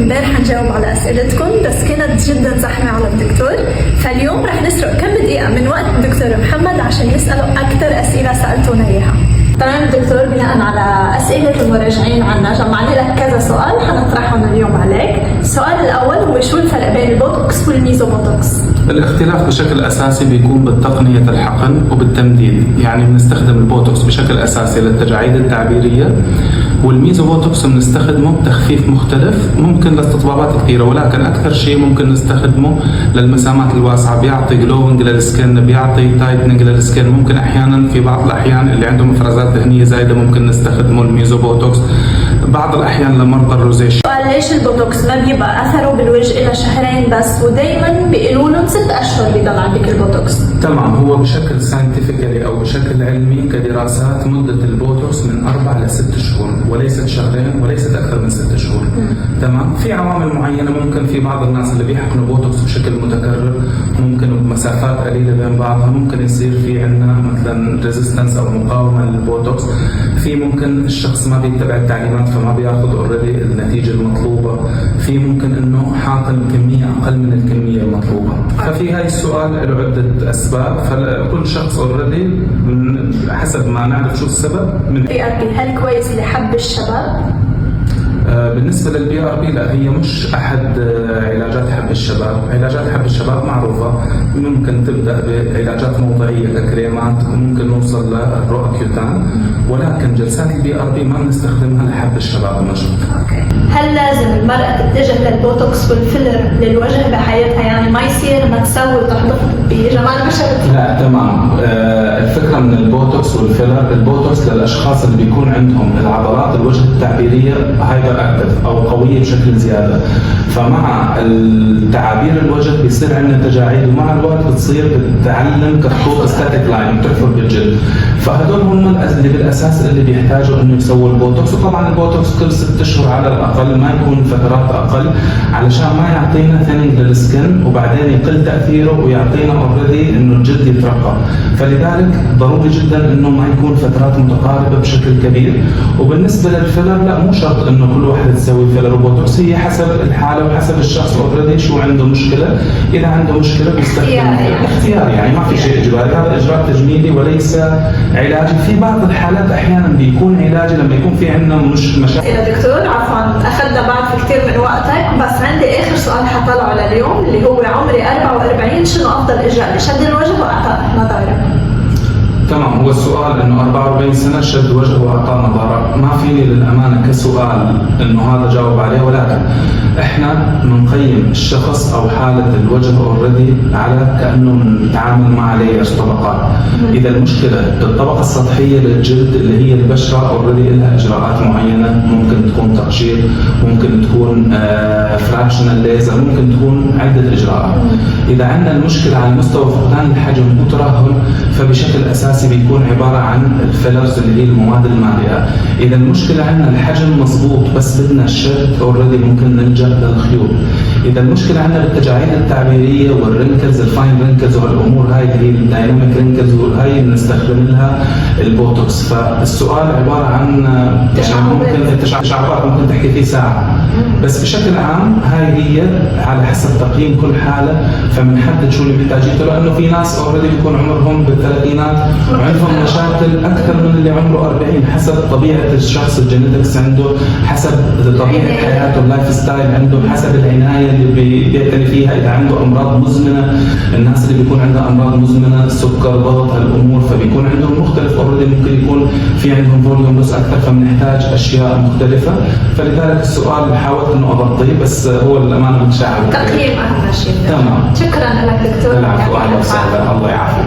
امبارح نجاوب على أسئلتكم بس كانت جدا زحمة على الدكتور، فاليوم رح نسرق كم دقيقة من وقت الدكتور محمد عشان يسأله أكثر أسئلة سألتونا إياها. تمام دكتور، بناء على أسئلة المراجعين عنا جمعنا لك كذا سؤال حنطرحهم اليوم عليك. السؤال الأول هو شو الفرق بين البوتوكس والميزوبوتوكس؟ الاختلاف بشكل أساسي بيكون بالتقنية الحقن وبالتمديد، يعني بنستخدم البوتوكس بشكل أساسي للتجاعيد التعبيرية، والميزوبوتوكس بنستخدمه بتخفيف مختلف ممكن لاستطبابات كثيرة، ولكن أكثر شيء ممكن نستخدمه للمسامات الواسعة، بيعطي جلوينج للسكن، بيعطي تايتنينج للسكن. ممكن أحيانا في بعض الأحيان اللي عندهم إفرازات دهنية زايدة ممكن نستخدمه الميزوبوتوكس، بعض الأحيان لمرضى الروزيشيا. ليش البوتوكس ما بيبقى أثره بالوجه إلى شهرين بس ودايما بيقولوا لهم 6 أشهر بيضل عندك البوتوكس؟ تمام، هو بشكل ساينتيفيكالي أو بشكل علمي كدراسات مدة البوتوكس من 4 إلى 6 شهور، وليست شهرين وليست أكثر من 6 شهور. تمام، في عوامل معينة ممكن في بعض الناس اللي بيحقنوا بوتوكس بشكل متكرر ممكن بمسافات قليلة بين بعضها ممكن يصير في عندنا مثلا ريزيستنس أو مقاومة للبوتوكس. في ممكن الشخص ما بيتبع التعليمات فما بياخذ اوريدي النتيجة المطلوبة، في ممكن انه حاقن كمية اقل من الكمية المطلوبة. ففي هاي السؤال له عدة اسباب، فكل شخص اوريدي حسب ما نعرف شو السبب. من هل كويس لحب الشباب؟ بالنسبة للبي ار بي لا، هي مش أحد علاجات حب الشباب. علاجات حب الشباب معروفة، ممكن تبدأ بعلاجات موضعية ككريمات، ممكن نوصل للروأكيوتان، ولكن جلسات البي ار بي ما بنستخدمها لحب الشباب النشط. هل لازم المرأة تتجه للبوتوكس والفيلر للوجه بحياتها؟ يعني ما يصير ما تسوي تحضر بجمال بشرتها؟ لا تمام، الفكرة من البوتوكس والفيلر، البوتوكس للأشخاص اللي بيكون عندهم العضلات الوجه التعبيرية هايبر اكتف أو قوية بشكل زيادة، فمع التعابير الوجه بيصير عندنا تجاعيد، ومع الوقت بتصير بتعلم كخطوط ستاتيك لاين بتحفر بالجلد. فهدول هم اللي بالأساس اللي بيحتاجوا إنه يسووا البوتوكس. وطبعا البوتوكس كل 6 أشهر على الأقل، ما يكون فترات أقل علشان ما يعطينا ثيننج للسكن وبعدين يقل تأثيره ويعطينا اوريدي إنه الجلد يترقى. فلذلك ضروري جدا إنه ما يكون فترات متقاربة بشكل كبير. وبالنسبة للفيلر لا، مو شرط إنه كل واحد تسوي فيلر وبوتوكس، هي حسب الحالة وحسب الشخص اوريدي شو عنده مشكلة. إذا عنده مشكلة بيستخدم اختياري، يعني ما في شيء إجباري، هذا إجراء تجميلي وليس علاجي. في بعض الحالات أحيانا بيكون علاجي لما يكون في عندنا مشاكل. يا دكتور عفوا أخذنا بعد كثير من وقتك، بس عندي آخر سؤال حطلعه لليوم اللي هو عمري 44، شنو أفضل إجراء لشد الوجه وإعطاء نضارة؟ تمام، هو السؤال انه 44 سنه شد وجهه واعطاه نظاره، ما فيني للامانه كسؤال انه هذا جاوب عليه، ولكن احنا بنقيم الشخص او حاله الوجه اوريدي على كانه بنتعامل مع لايرز طبقات. اذا المشكله بالطبقه السطحيه للجلد اللي هي البشره اوريدي لها اجراءات معينه، ممكن تكون تقشير، ممكن تكون فراكشنال ليزر، ممكن تكون عده اجراءات. اذا عندنا المشكله على مستوى فقدان الحجم وترهل فبشكل اساسي بيكون عبارة عن الفيلرز اللي هي المواد المالئة. إذا المشكلة عندنا الحجم مضبوط بس بدنا الشد اوريدي ممكن نلجأ للخيوط. إذا المشكلة عندنا بالتجاعيد التعبيرية والرينكلز، الفاين رينكلز وهالأمور هاي اللي هي الدايناميك رينكلز وهي بنستخدم لها البوتوكس. فالسؤال عبارة عن يعني ممكن تشعبات ممكن تحكي فيه ساعة، بس بشكل عام هاي هي على حسب تقييم كل حالة فبنحدد شو اللي محتاجيته، لأنه في ناس اوريدي بيكون عمرهم بالثلاثينات وعندهم مشاكل أكثر من اللي عمره 40 حسب طبيعة الشخص، الجينيتكس عنده، حسب طبيعة حياته، اللايف ستايل عنده، حسب العناية اللي بيعتني فيها. إذا عنده أمراض مزمنة، الناس اللي بيكون عندها أمراض مزمنة سكر ضغط هالأمور فبيكون عندهم مختلف اوريدي، ممكن يكون في عندهم فوليوم بس أكثر فبنحتاج أشياء مختلفة. فلذلك السؤال حاولت إنه أغطيه بس هو الأمانة متشعب. تقييم أهم شيء. تمام، شكرا لك دكتور. العفو، أهلا وسهلا، الله يعافيك.